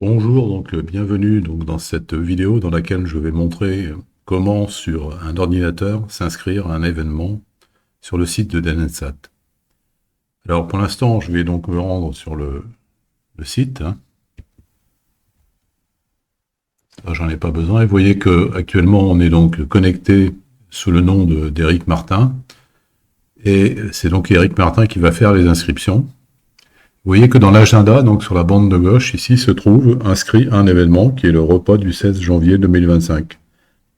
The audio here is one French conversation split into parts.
Bonjour, bienvenue dans cette vidéo dans laquelle je vais montrer comment sur un ordinateur s'inscrire à un événement sur le site de DNSAT. Alors pour l'instant, je vais donc me rendre sur le site. J'en ai pas besoin. Et vous voyez que actuellement on est donc connecté sous le nom d'Éric Martin. Et c'est donc Éric Martin qui va faire les inscriptions. Vous voyez que dans l'agenda, donc sur la bande de gauche, ici se trouve inscrit un événement qui est le repas du 16 janvier 2025.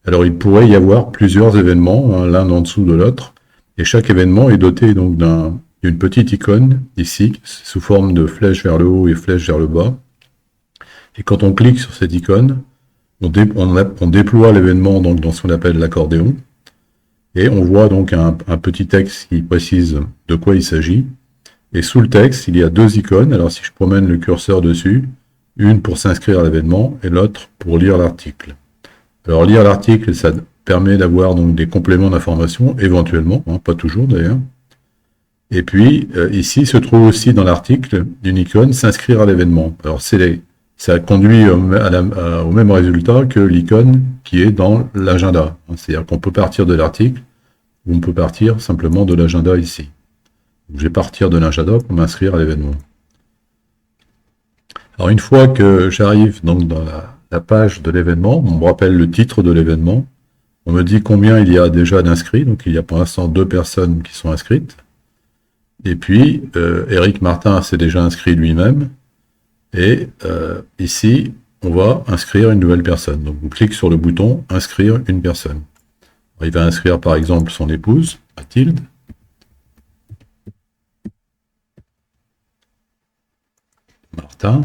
Alors il pourrait y avoir plusieurs événements, l'un en dessous de l'autre, et chaque événement est doté donc d'une petite icône, ici, sous forme de flèche vers le haut et flèche vers le bas. Et quand on clique sur cette icône, on déploie l'événement donc dans ce qu'on appelle l'accordéon, et on voit donc un petit texte qui précise de quoi il s'agit. Et sous le texte, il y a deux icônes. Alors si je promène le curseur dessus, une pour s'inscrire à l'événement et l'autre pour lire l'article. Alors lire l'article, ça permet d'avoir donc des compléments d'information, éventuellement, pas toujours d'ailleurs. Et puis ici se trouve aussi dans l'article une icône s'inscrire à l'événement. Alors ça conduit au même résultat que l'icône qui est dans l'agenda. C'est-à-dire qu'on peut partir de l'article ou on peut partir simplement de l'agenda ici. Je vais partir de l'agenda pour m'inscrire à l'événement. Alors une fois que j'arrive donc dans la page de l'événement, on me rappelle le titre de l'événement, on me dit combien il y a déjà d'inscrits, donc il y a pour l'instant 2 personnes qui sont inscrites, et puis Éric Martin s'est déjà inscrit lui-même, et ici on va inscrire une nouvelle personne. Donc on clique sur le bouton inscrire une personne. Alors, il va inscrire par exemple son épouse, Mathilde. Martin,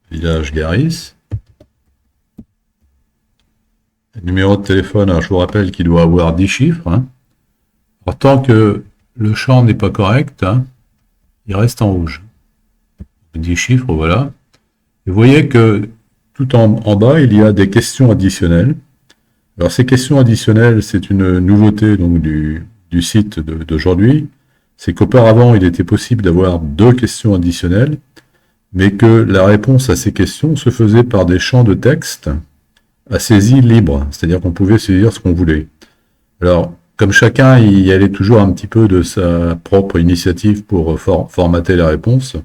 village Garis, numéro de téléphone, alors je vous rappelle qu'il doit avoir 10 chiffres. Alors, tant que le champ n'est pas correct, il reste en rouge. 10 chiffres, voilà. Et vous voyez que tout en bas, il y a des questions additionnelles. Alors ces questions additionnelles, c'est une nouveauté donc, du site d'aujourd'hui. C'est qu'auparavant, il était possible d'avoir 2 questions additionnelles, mais que la réponse à ces questions se faisait par des champs de texte à saisie libre, c'est-à-dire qu'on pouvait saisir ce qu'on voulait. Alors, comme chacun y allait toujours un petit peu de sa propre initiative pour formater la réponse,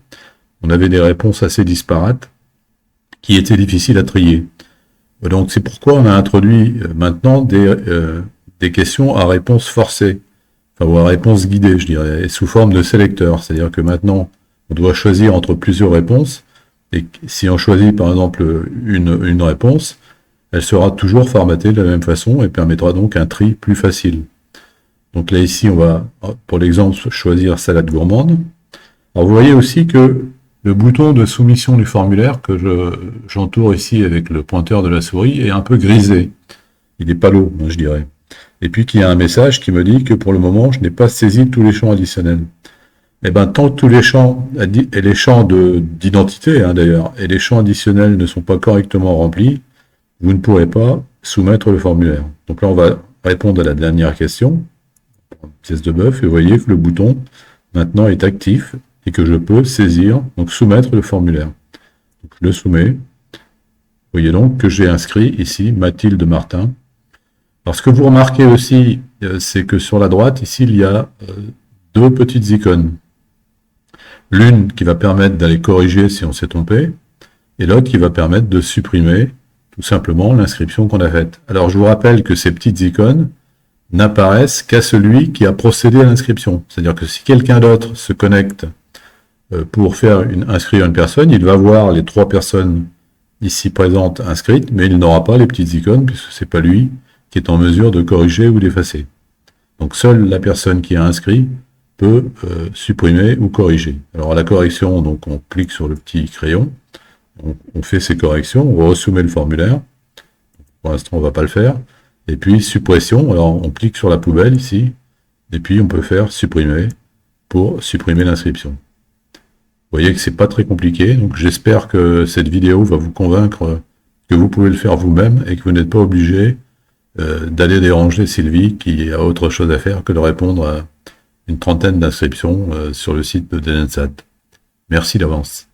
on avait des réponses assez disparates qui étaient difficiles à trier. Donc c'est pourquoi on a introduit maintenant des questions à réponse forcée. Enfin, ou à réponse guidée, je dirais, sous forme de sélecteur. C'est-à-dire que maintenant, on doit choisir entre plusieurs réponses, et si on choisit par exemple une réponse, elle sera toujours formatée de la même façon et permettra donc un tri plus facile. Donc là, ici, on va, pour l'exemple, choisir salade gourmande. Alors vous voyez aussi que le bouton de soumission du formulaire, que j'entoure ici avec le pointeur de la souris, est un peu grisé. Il n'est pas lourd, je dirais. Et puis qu'il y a un message qui me dit que pour le moment, je n'ai pas saisi tous les champs additionnels. Eh bien, tant que tous les champs, et les champs d'identité d'ailleurs, et les champs additionnels ne sont pas correctement remplis, vous ne pourrez pas soumettre le formulaire. Donc là, on va répondre à la dernière question, pièce de bœuf, et vous voyez que le bouton maintenant est actif et que je peux saisir, donc soumettre le formulaire. Donc, je le soumets. Vous voyez donc que j'ai inscrit ici Mathilde Martin. Alors, ce que vous remarquez aussi, c'est que sur la droite, ici, il y a 2 petites icônes. L'une qui va permettre d'aller corriger si on s'est trompé, et l'autre qui va permettre de supprimer tout simplement l'inscription qu'on a faite. Alors, je vous rappelle que ces petites icônes n'apparaissent qu'à celui qui a procédé à l'inscription. C'est-à-dire que si quelqu'un d'autre se connecte pour inscrire une personne, il va voir les 3 personnes ici présentes inscrites, mais il n'aura pas les petites icônes, puisque c'est pas lui qui est en mesure de corriger ou d'effacer. Donc seule la personne qui a inscrit peut supprimer ou corriger. Alors à la correction, donc on clique sur le petit crayon, on fait ces corrections, on resoumet le formulaire. Pour l'instant, on ne va pas le faire. Et puis suppression, alors on clique sur la poubelle ici, et puis on peut faire supprimer pour supprimer l'inscription. Vous voyez que c'est pas très compliqué, donc j'espère que cette vidéo va vous convaincre que vous pouvez le faire vous-même et que vous n'êtes pas obligé d'aller déranger Sylvie qui a autre chose à faire que de répondre à une trentaine d'inscriptions sur le site de DNSAT. Merci d'avance.